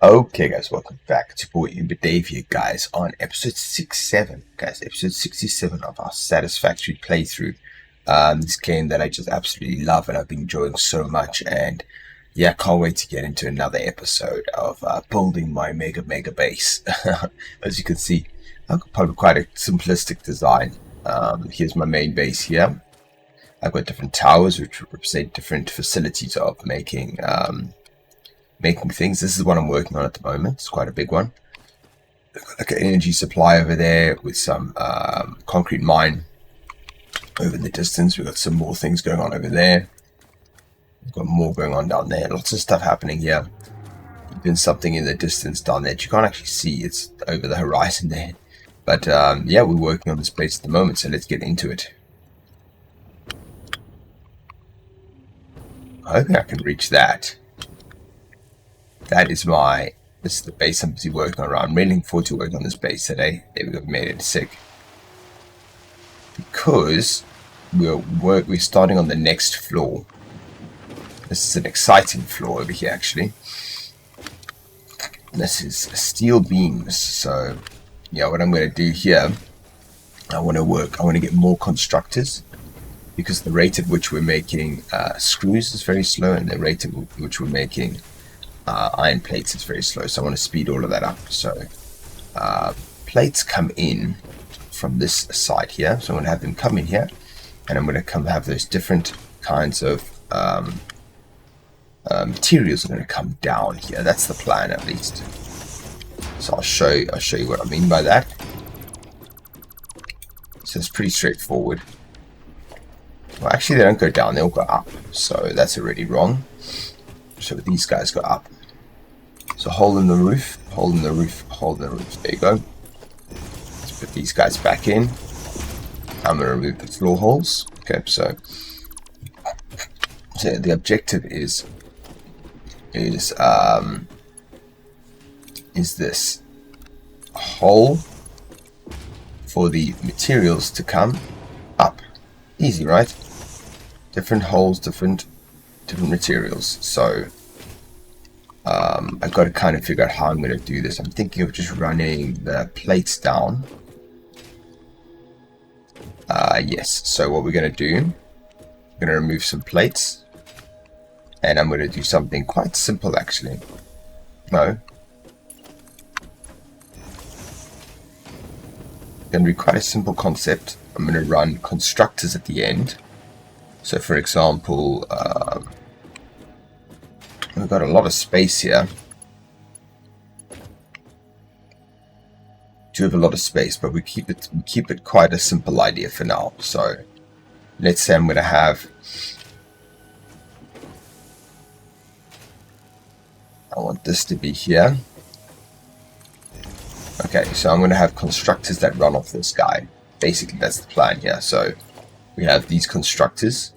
Okay, guys, welcome back. It's your boy ImbaDave here, guys, on episode 67, guys, episode 67 of our Satisfactory playthrough. This game that I just absolutely love and I've been enjoying so much, and yeah, can't wait to get into another episode of building my mega base. As you can see, I've got probably quite a simplistic design. Here's my main base here. I've got different towers which represent different facilities of making things. This is what I'm working on at the moment. It's quite a big one. I've got like an energy supply over there with some concrete mine over in the distance. We've got some more things going on over there. We've got more going on down there. Lots of stuff happening here. Even something in the distance down there that you can't actually see. It's over the horizon there. But yeah, we're working on this base at the moment, so let's get into it. I hope I can reach that. This is the base I'm busy working on. I'm really looking forward to working on this base today. There we go, made it sick. Because we're starting on the next floor. This is an exciting floor over here, actually. This is steel beams. So, yeah, what I'm going to do here, I want to get more constructors. Because the rate at which we're making screws is very slow, and the rate at which we're making iron plates is very slow, so I want to speed all of that up. So plates come in from this side here, so I'm going to have them come in here, and I'm going to have those different kinds of materials are going to come down here. That's the plan, at least. So I'll show you what I mean by that. So it's pretty straightforward. Well, actually they don't go down, they all go up, so that's already wrong. So these guys go up. So hole in the roof, hole in the roof, hole in the roof. There you go. Let's put these guys back in. I'm going to remove the floor holes. Okay, so the objective is this hole for the materials to come up. Easy, right? Different holes, different materials. So I've got to kind of figure out how I'm going to do this. I'm thinking of just running the plates down. Yes, so what we're going to do, I'm going to remove some plates, and I'm going to do something quite simple, actually. No. It's going to be quite a simple concept. I'm going to run constructors at the end. So for example, we've got a lot of space here. Do have a lot of space, but we keep it quite a simple idea for now. So let's say I'm going to have, I want this to be here. Okay, so I'm going to have constructors that run off this guy. Basically, that's the plan here. So we have these constructors.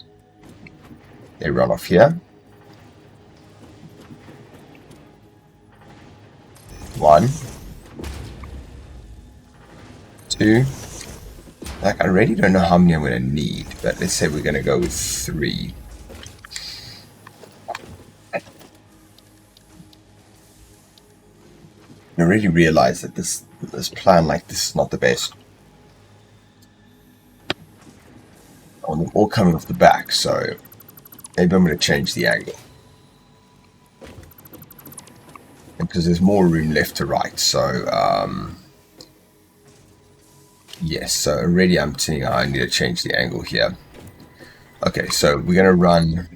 They run off here. 1, 2. Like, I really don't know how many I'm going to need, but let's say we're going to go with 3. I really realize that this plan like this is not the best. I want them all coming off the back, so maybe I'm going to change the angle. Because there's more room left to right, so yes, so already I'm seeing I need to change the angle here. Okay, so we're going to run,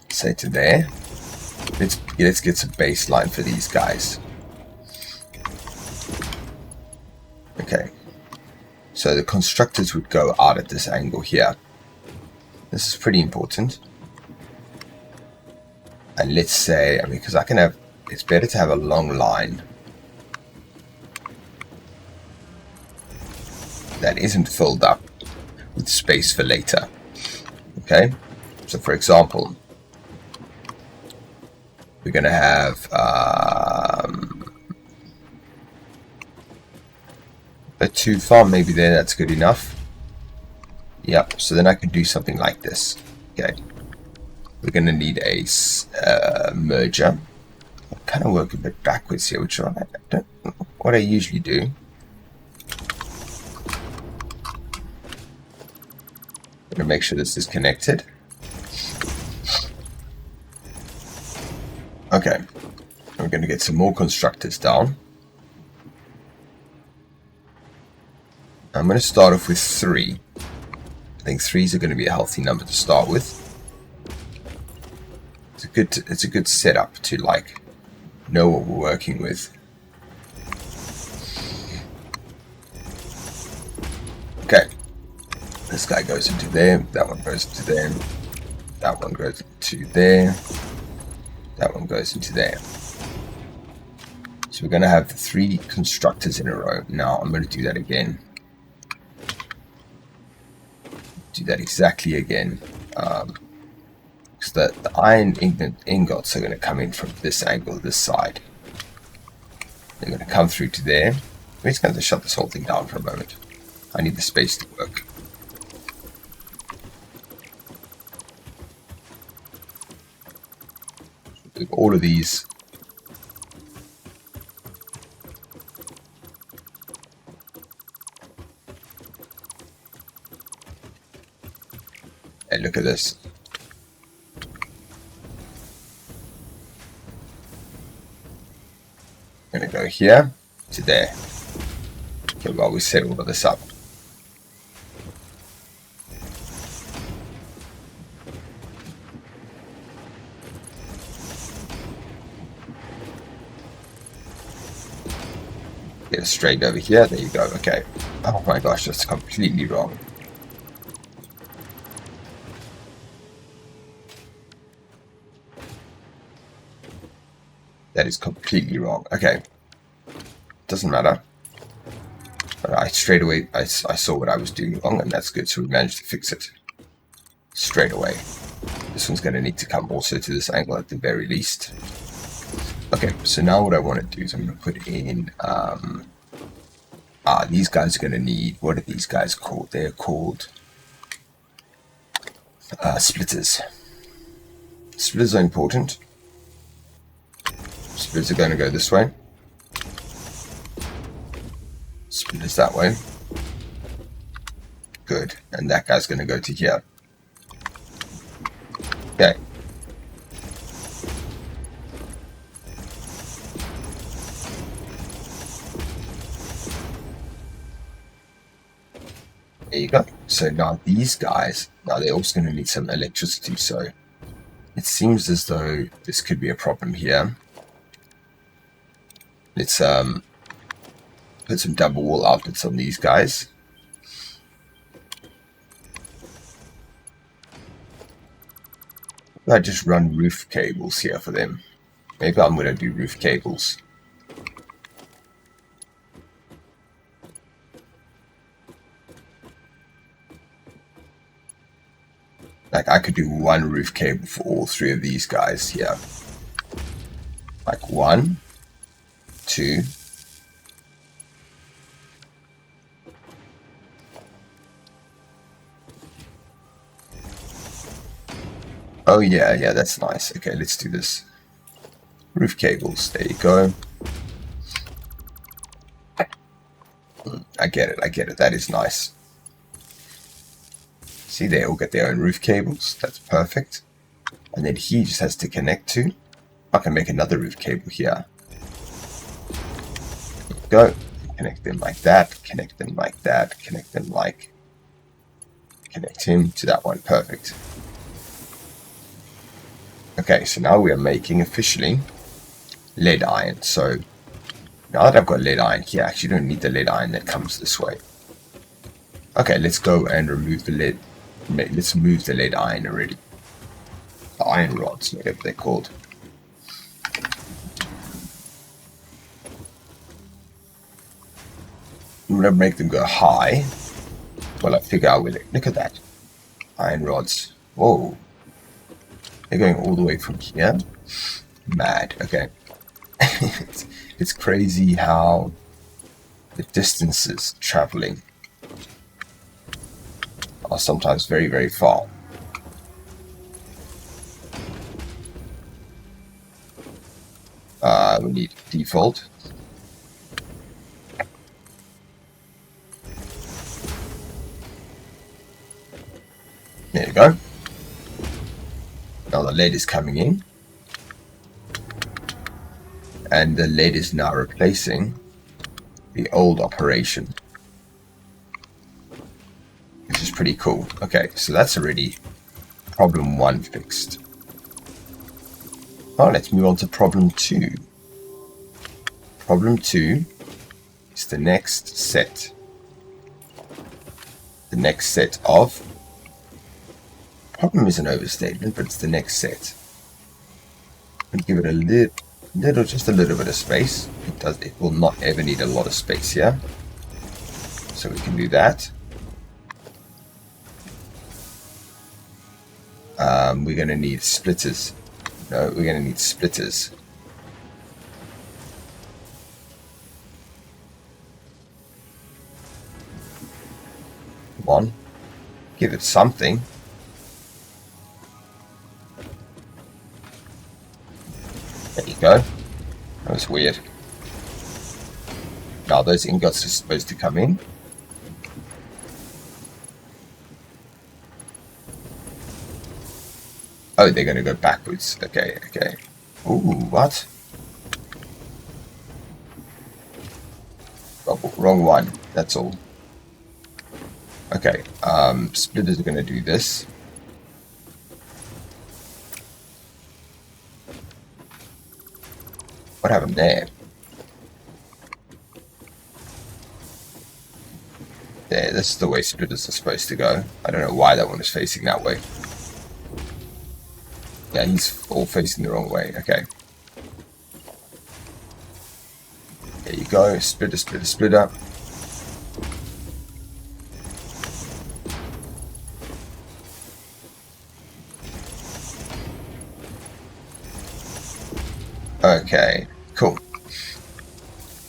say, to there. Let's get some baseline for these guys. Okay, so the constructors would go out at this angle here. This is pretty important. And let's say, because I can have, it's better to have a long line that isn't filled up with space for later. Okay, so for example, we're going to have a 2 farm maybe there. That's good enough. Yep, so then I can do something like this. Okay, we're going to need a merger. kind of work a bit backwards here, which I don't what I usually do. I'm gonna make sure this is connected. Okay, we're gonna get some more constructors down. I'm gonna start off with 3. I think 3s are gonna be a healthy number to start with. It's a good setup to like know what we're working with. Okay, this guy goes into there, that one goes into there, that one goes into there, that one goes into there. So we're going to have 3 constructors in a row. Now I'm going to do that again. Do that exactly again. Because the iron ingots are going to come in from this angle, this side. They're going to come through to there. We're just going to shut this whole thing down for a moment. I need the space to work. With all of these. Hey, look at this. I'm going to go here to there. Okay, while we set all of this up. Get it straight over here. There you go. Okay. Oh my gosh, that's completely wrong. That is completely wrong. Okay. Doesn't matter. But I straight away, I saw what I was doing wrong, and that's good. So we managed to fix it straight away. This one's going to need to come also to this angle at the very least. Okay, so now what I want to do is I'm going to put in, these guys are going to need, what are these guys called? They're called splitters. Splitters are important. Splitters are going to go this way. Splitters that way. Good, and that guy's going to go to here. Okay. There you go. So now these guys, now they're also going to need some electricity, so it seems as though this could be a problem here. Let's put some double wall outlets on these guys. I just run roof cables here for them. Maybe I'm going to do roof cables. Like I could do one roof cable for all 3 of these guys here. Like 1, 2. Oh yeah, that's nice. Okay, let's do this. Roof cables, there you go. I get it, that is nice. See, they all get their own roof cables, that's perfect. And then he just has to connect to. I can make another roof cable here. There you go. Connect them like that, connect them like that, connect them like... Connect him to that one, perfect. Okay, so now we are making officially lead iron. So now that I've got lead iron here, I actually don't need the lead iron that comes this way. Okay, let's go and remove the lead. Let's move the lead iron already. The iron rods, whatever they're called. I'm going to make them go high. Well, I figure out with it. Look at that. Iron rods. Whoa. They're going all the way from here. Mad. Okay. It's crazy how the distances traveling are sometimes very, very far. We need default. There you go. Now the lead is coming in. And the lead is now replacing the old operation. Which is pretty cool. Okay, so that's already problem 1 fixed. Oh, let's move on to problem 2. Problem 2 is the next set. The next set of... Problem is an overstatement, but it's the next set. And give it a just a little bit of space. It will not ever need a lot of space here. So we can do that. We're going to need splitters. No, we're going to need splitters. Come on. Give it something. There you go. That was weird. Now those ingots are supposed to come in. Oh, they're going to go backwards. Okay, okay. Ooh, what? Oh, wrong one. That's all. Okay, splitters are going to do this. What happened there? There, this is the way splitters are supposed to go. I don't know why that one is facing that way. Yeah, he's all facing the wrong way. Okay. There you go. Splitter, splitter, splitter. Okay, cool.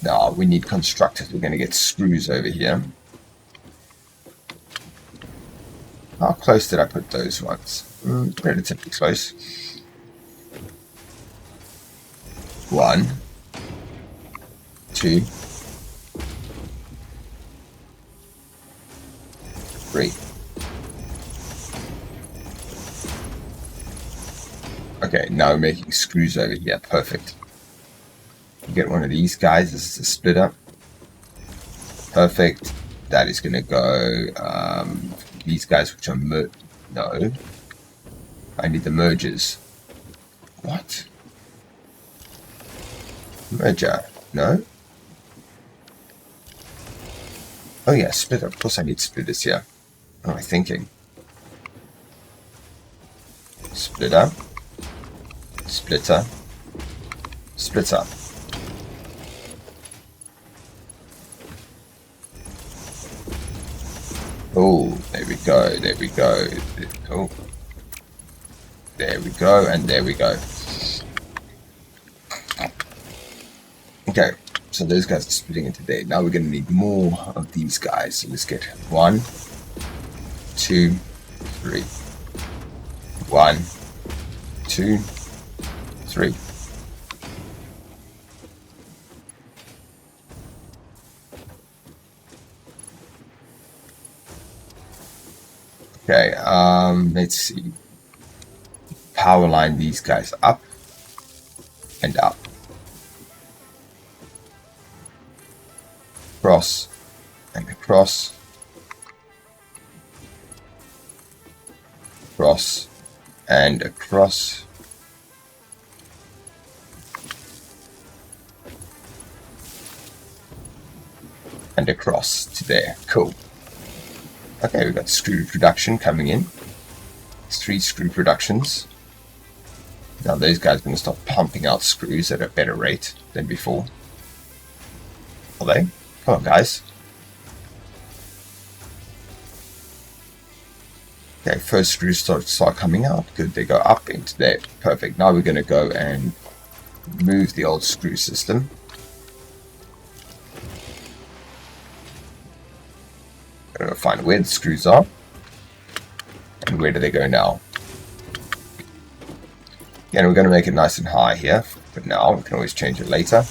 Now we need constructors. We're going to get screws over here. How close did I put those ones? Relatively close. 1, 2, 3. Okay, now we're making screws over here. Perfect. You get one of these guys. This is a splitter. Perfect. That is going to go. These guys, which are no. I need the mergers. What? Merger? No. Oh yeah, splitter. Of course, I need splitters here. What am I thinking? Splitter. Splitter. Splitter. Oh, there we go, there we go. Oh. There we go, and there we go. Okay, so those guys are splitting into there. Now we're going to need more of these guys. So let's get 1, 2, 3. 1, 2, 3. Okay, let's see. Power line these guys up and up. Across and across. Across and across. And across to there. Cool. Okay, we've got screw production coming in. 3 screw productions. Now those guys are going to start pumping out screws at a better rate than before. Are they? Come on, guys. Okay, first screws start coming out. Good, they go up into there. Perfect. Now we're going to go and move the old screw system. I'm going to find where the screws are. And where do they go now? Again, we're going to make it nice and high here. it now. We can always change it later.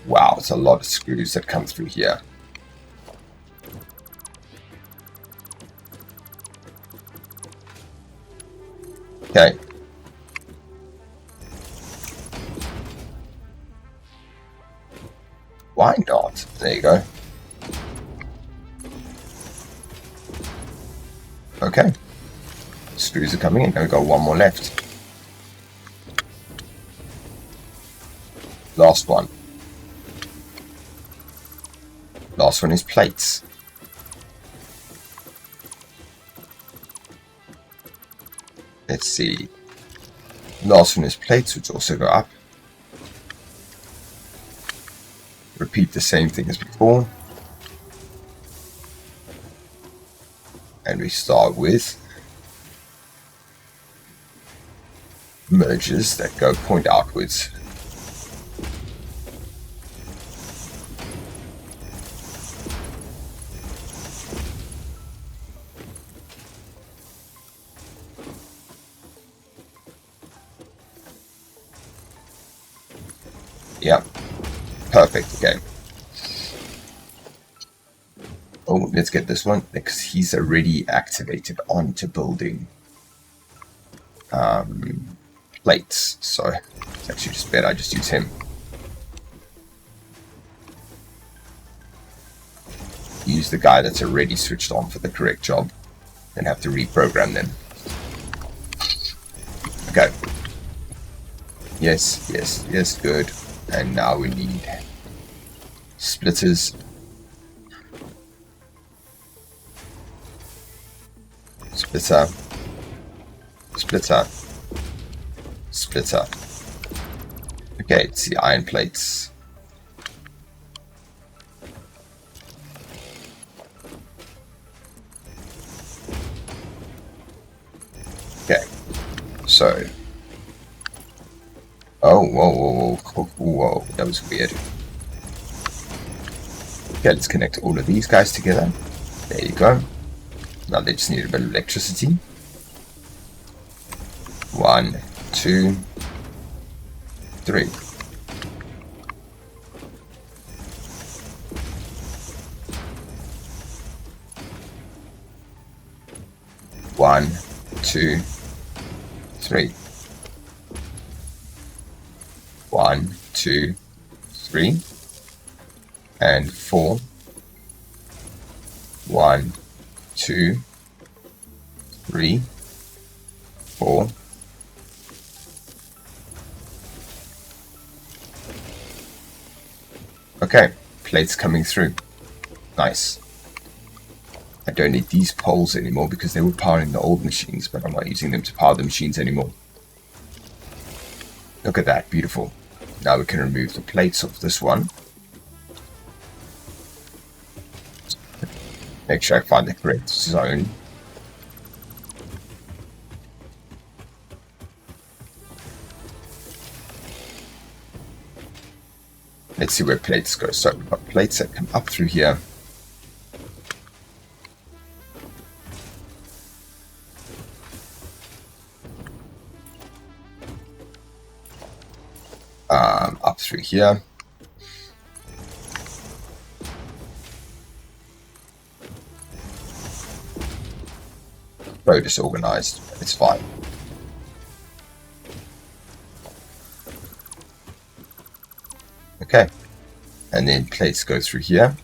Wow, it's a lot of screws that come through here. Okay. Why not? There you go. Okay. Screws are coming in. Now we've got one more left. Last one. Last one is plates. Let's see. Last one is plates, which also go up. Repeat the same thing as before. And we start with merges that go point outwards. Yeah, perfect. Okay. Oh, let's get this one because he's already activated onto building plates. So it's actually just better I just use him. Use the guy that's already switched on for the correct job and have to reprogram them. Okay. Yes, yes, yes, good. And now we need splitters. Splitter. Splitter. Splitter. Okay, it's the iron plates. Okay, so. Oh, whoa, whoa, whoa, whoa, that was weird. Okay, let's connect all of these guys together. There you go. Now they just need a bit of electricity. 1, 2, 3. One, 2, 3. 1, 2, 3, and 4. 1, 2, 3, 4. Okay, plates coming through. Nice. I don't need these poles anymore because they were powering the old machines, but I'm not using them to power the machines anymore. Look at that, beautiful. Now we can remove the plates of this one. Make sure I find the correct zone. Let's see where plates go. So we've got plates that come up through here. Up through here. So disorganized, it's fine. Okay, and then plates go through here.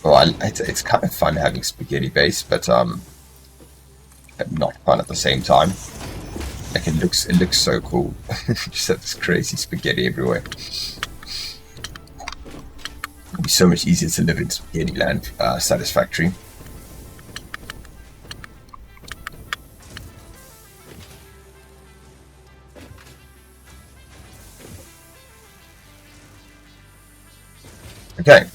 Well, it's kind of fun having spaghetti base, but not fun at the same time. Like it looks so cool. Just have this crazy spaghetti everywhere. It'd be so much easier to live in spaghetti land, Satisfactory. Okay.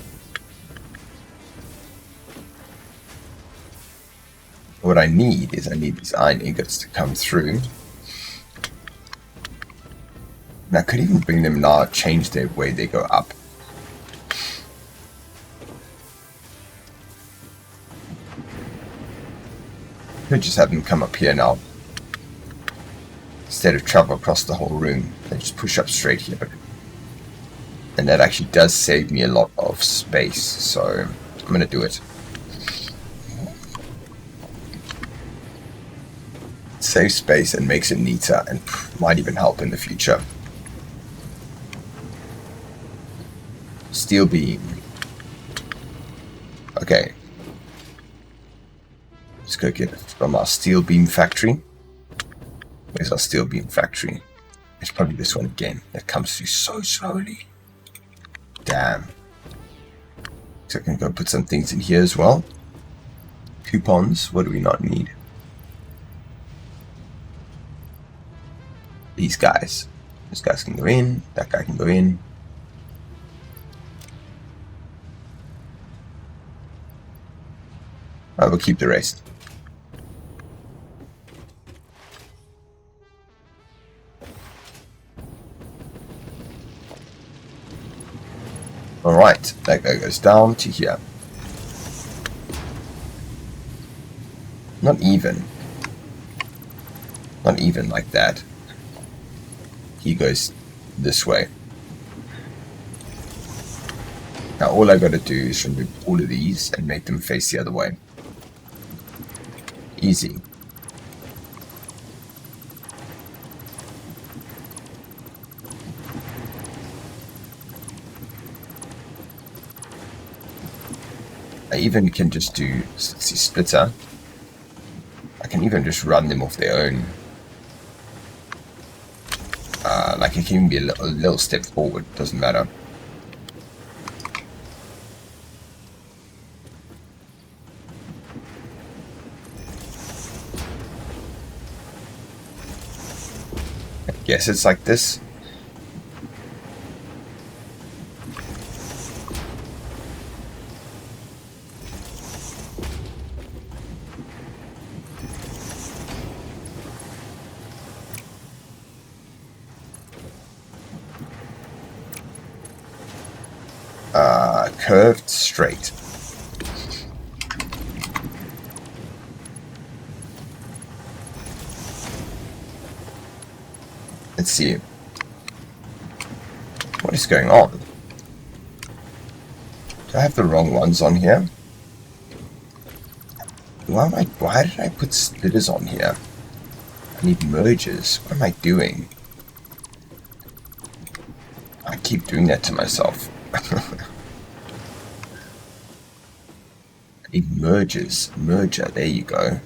What I need is these iron ingots to come through. And I could even bring them now, change the way they go up. Could just have them come up here now. Instead of travel across the whole room, they just push up straight here. And that actually does save me a lot of space, so I'm going to do it. Saves space and makes it neater and might even help in the future. Steel beam. Okay. Let's go get it from our steel beam factory. Where's our steel beam factory? It's probably this one again. That comes through so slowly. Damn. So I can go put some things in here as well. Coupons. What do we not need? These guys. This guys can go in. That guy can go in. I will keep the rest. Alright, that guy goes down to here. Not even. Not even like that. He goes this way. Now all I gotta do is remove all of these and make them face the other way. Easy. I even can just do, see, splitter. I can even just run them off their own. Like it can even be a little step forward, doesn't matter. I guess it's like this. Curved straight. Let's see. What is going on? Do I have the wrong ones on here? Why did I put splitters on here? I need merges. What am I doing? I keep doing that to myself. It merges. Merger. There you go.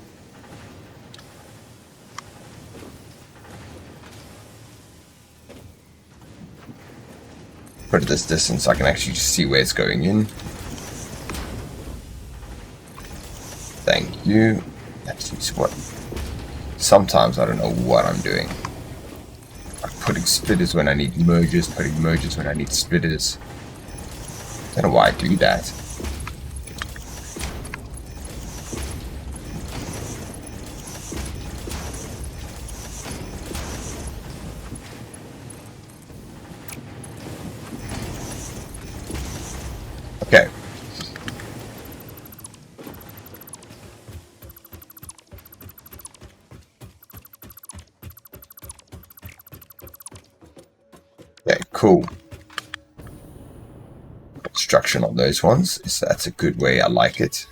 Put it this distance so I can actually just see where it's going in. Thank you. That's what. Sometimes I don't know what I'm doing. I'm putting splitters when I need mergers, putting mergers when I need splitters. Don't know why I do that. Okay. Okay, cool. Construction on those ones. So that's a good way. I like it.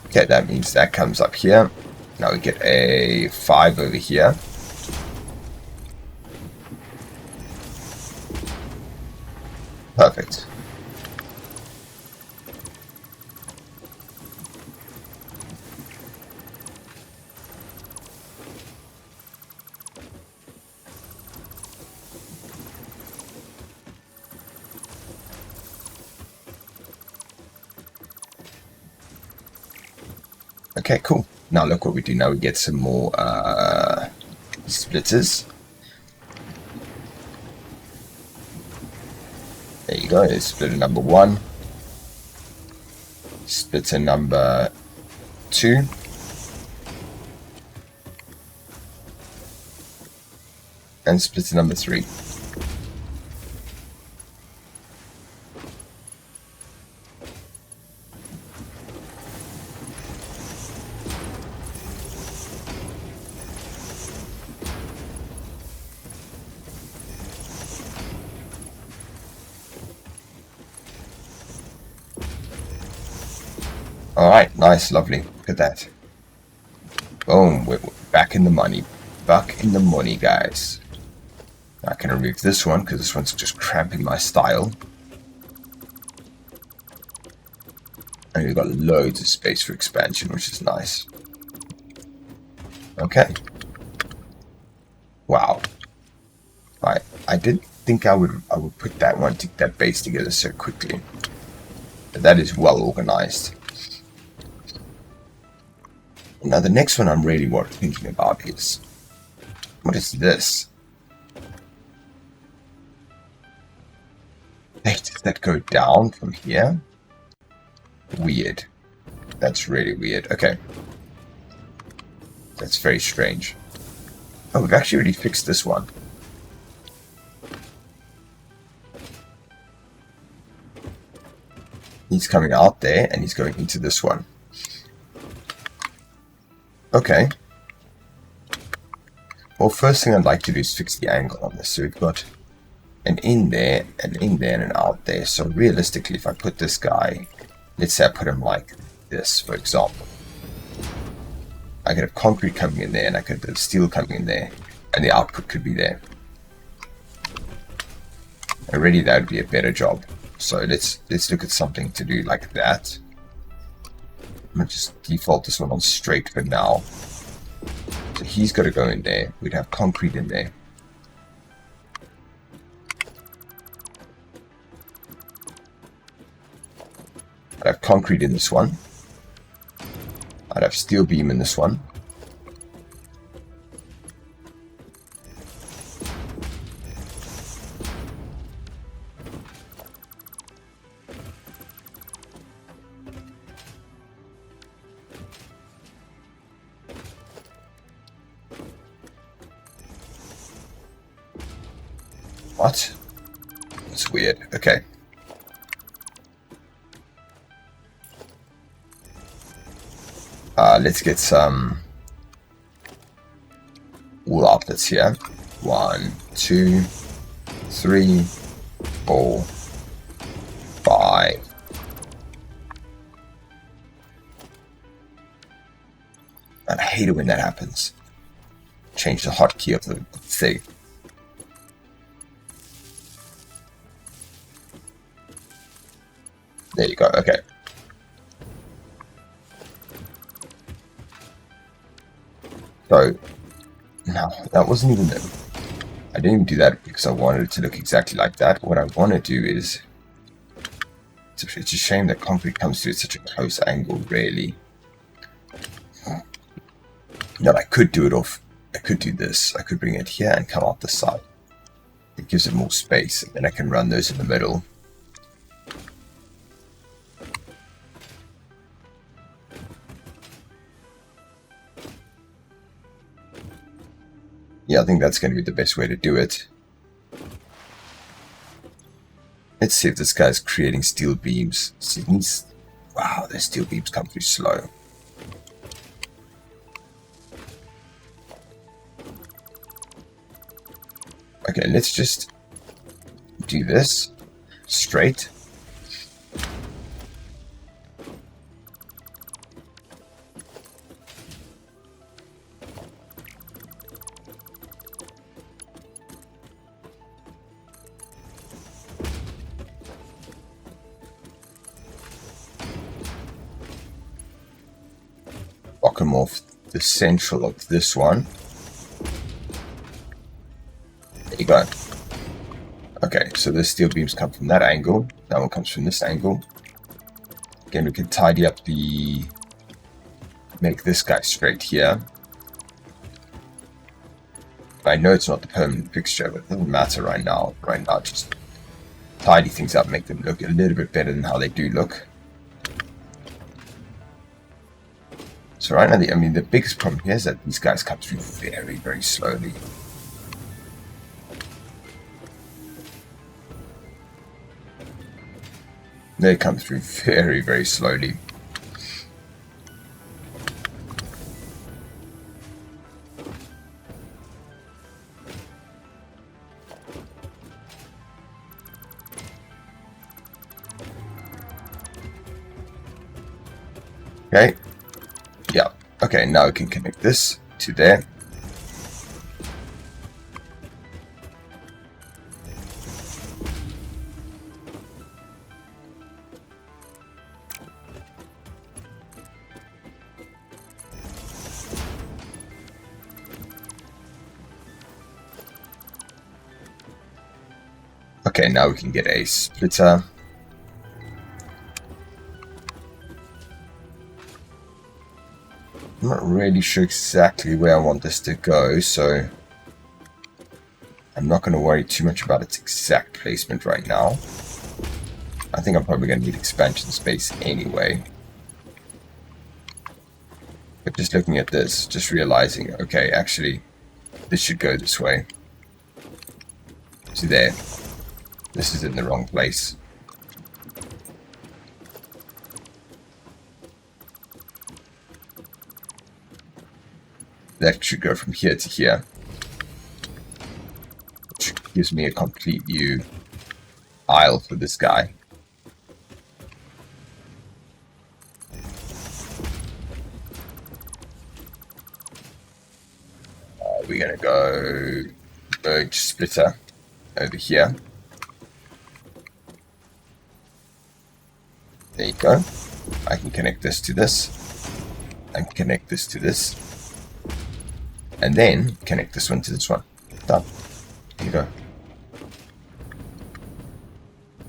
Okay, that means that comes up here. Now we get a 5 over here. Perfect. Okay, cool. Now look what we do. Now we get some more splitters. There you go. There's splitter number 1. Splitter number 2. And splitter number 3. Alright, nice, lovely. Look at that. Boom, we're back in the money. Back in the money, guys. I can remove this one, because this one's just cramping my style. And we've got loads of space for expansion, which is nice. Okay. Wow. I didn't think I would put that base together so quickly. But that is well organized. Now the next one I'm really thinking about is, what is this? Hey, does that go down from here? Weird. That's really weird. Okay. That's very strange. Oh, we've actually already fixed this one. He's coming out there, and he's going into this one. Okay. Well, first thing I'd like to do is fix the angle on this. So we've got an in there, and an out there. So realistically, if I put this guy, let's say I put him like this, for example. I could have concrete coming in there, and I could have steel coming in there, and the output could be there. Already that would be a better job. So let's look at something to do like that. I'm going to just default this one on straight for now. So he's got to go in there. We'd have concrete in there. I'd have concrete in this one. I'd have steel beam in this one. What? That's weird. Okay. Let's get some wall outlets here. 1, 2, 3, 4, 5. And I hate it when that happens. Change the hotkey of the thing. There you go. Okay. So, no, that wasn't even it. I didn't even do that because I wanted it to look exactly like that. What I want to do is, it's a shame that concrete comes through at such a close angle, really. No, I could do it off. I could do this. I could bring it here and come out the side. It gives it more space, and then I can run those in the middle. Yeah, I think that's going to be the best way to do it. Let's see if this guy's creating steel beams. Wow, their steel beams come through slow. Okay, let's just do this straight. Block him off the central of this one. There you go. Okay, so the steel beams come from that angle. That one comes from this angle. Again, we can tidy up make this guy straight here. I know it's not the permanent fixture, but it doesn't matter right now. Right now, just tidy things up, make them look a little bit better than how they do look. So right now, the biggest problem here is that these guys come through very, very slowly. They come through very, very slowly. Okay. Yeah. Okay, now we can connect this to there. Okay, now we can get a splitter. I'm not really sure exactly where I want this to go, so I'm not going to worry too much about its exact placement right now. I think I'm probably going to need expansion space anyway. But just looking at this, just realizing, okay, actually, this should go this way. So there. This is in the wrong place. That should go from here to here. Which gives me a complete new aisle for this guy. We're going to go merge splitter over here. There you go. I can connect this to this. And connect this to this. And then connect this one to this one. Done. There you go.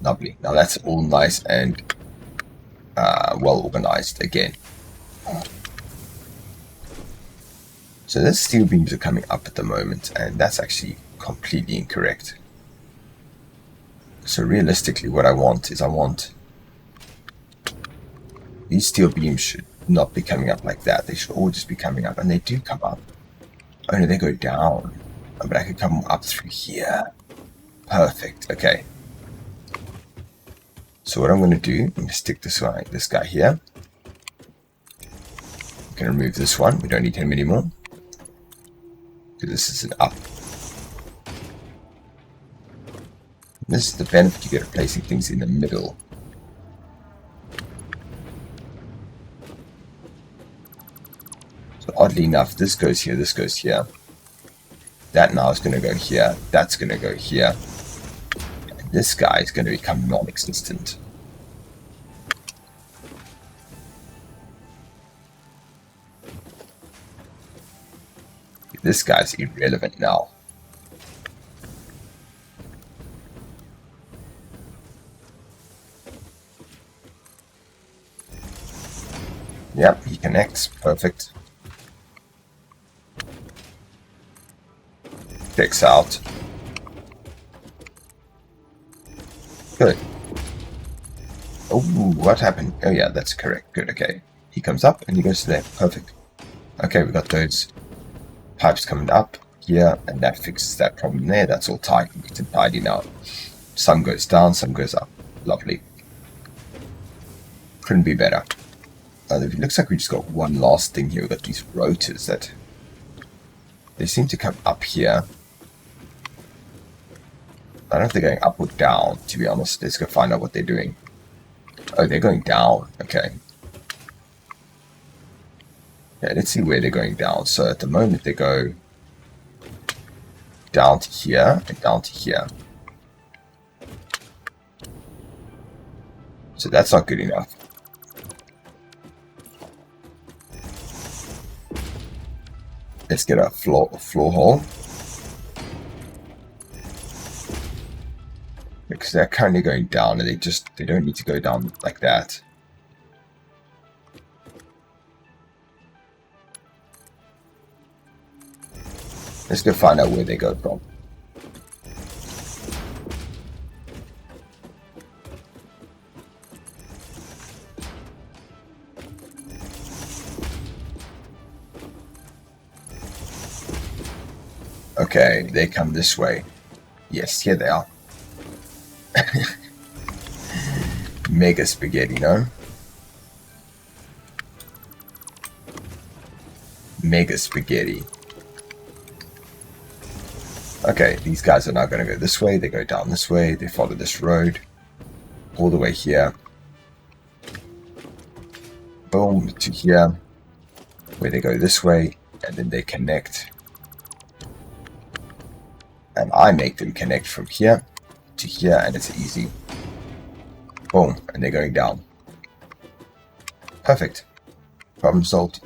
Lovely. Now that's all nice and well organized again. So those steel beams are coming up at the moment, and that's actually completely incorrect. So realistically, what I want is these steel beams should not be coming up like that. They should all just be coming up, and they do come up. Oh no, they go down. Oh, but I could come up through here. Perfect. Okay. So what I'm going to do, I'm going to stick this guy here. I'm going to remove this one. We don't need him anymore. Because this is an up. This is the benefit you get of placing things in the middle. So oddly enough, this goes here, this goes here. That now is going to go here. That's going to go here. And this guy is going to become non-existent. This guy's irrelevant now. Yep, he connects. Perfect. Kicks out. Good. Oh, what happened? Oh yeah, that's correct. Good, okay. He comes up and he goes to there. Perfect. Okay, we got those pipes coming up here, and that fixes that problem there. That's all tight. We can tidy now. Some goes down, some goes up. Lovely. Couldn't be better. It looks like we just got one last thing here. We've got these rotors that they seem to come up here. I don't know if they're going up or down, to be honest. Let's go find out what they're doing. Oh, they're going down. Okay. Yeah, let's see where they're going down. So at the moment they go down to here and down to here. So that's not good enough. Let's get a floor hole. Because they're currently going down and they don't need to go down like that. Let's go find out where they go from. Okay, they come this way. Yes, here they are. Mega spaghetti, no? Mega spaghetti. Okay, these guys are now going to go this way. They go down this way. They follow this road all the way here. boom, to here, where they go this way, and then they connect. And I make them connect from here to here, and it's easy. Boom, and they're going down. Perfect. Problem solved.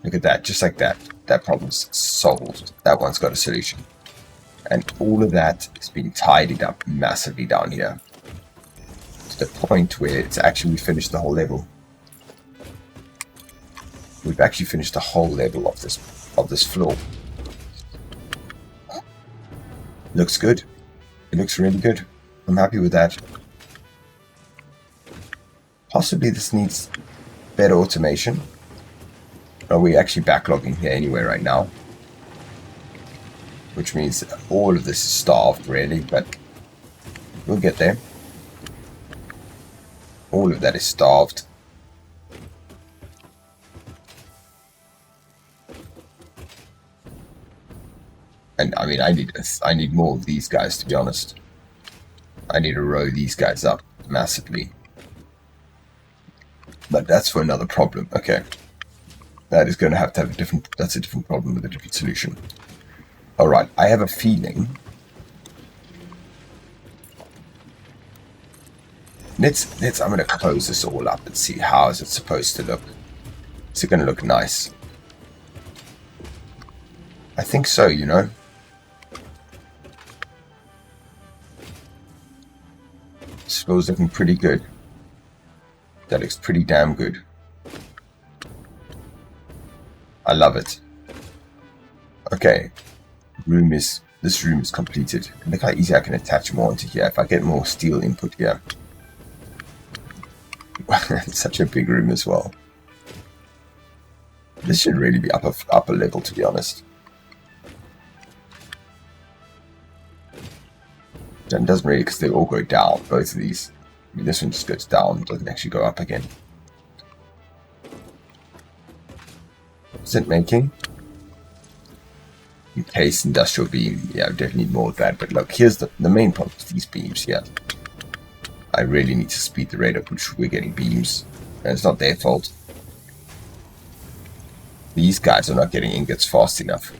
Look at that, just like that. That problem's solved. That one's got a solution. And all of that is being tidied up massively down here, to the point where it's actually finished the whole level. We've actually finished the whole level of this floor. Looks good. It looks really good. I'm happy with that. Possibly this needs better automation. But we're actually backlogging here anyway right now, which means all of this is starved really, but we'll get there. All of that is starved. And I mean, I need more of these guys, to be honest. I need to row these guys up massively. But that's for another problem. Okay. That is going to have a different, that's a different problem with a different solution. Alright, I have a feeling. I'm going to close this all up and see how is it supposed to look. Is it going to look nice? I think so, you know. This feels looking pretty good. That looks pretty damn good. I love it. Okay, this room is completed. Look how easy I can attach more onto here if I get more steel input here. It's such a big room as well. This should really be upper level, to be honest. It doesn't really, because they all go down, both of these. I mean, this one just goes down, doesn't actually go up again. What's it making? Encased industrial beam. Yeah, we definitely need more of that. But look, here's the main problem with these beams here. I really need to speed the rate up which we're getting beams. And it's not their fault. These guys are not getting ingots fast enough.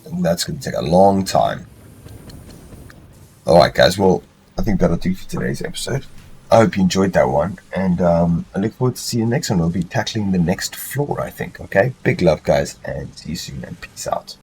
And that's going to take a long time. Alright guys, well, I think that'll do for today's episode. I hope you enjoyed that one, and I look forward to seeing you next one. We'll be tackling the next floor, I think, okay? Big love, guys, and see you soon, and peace out.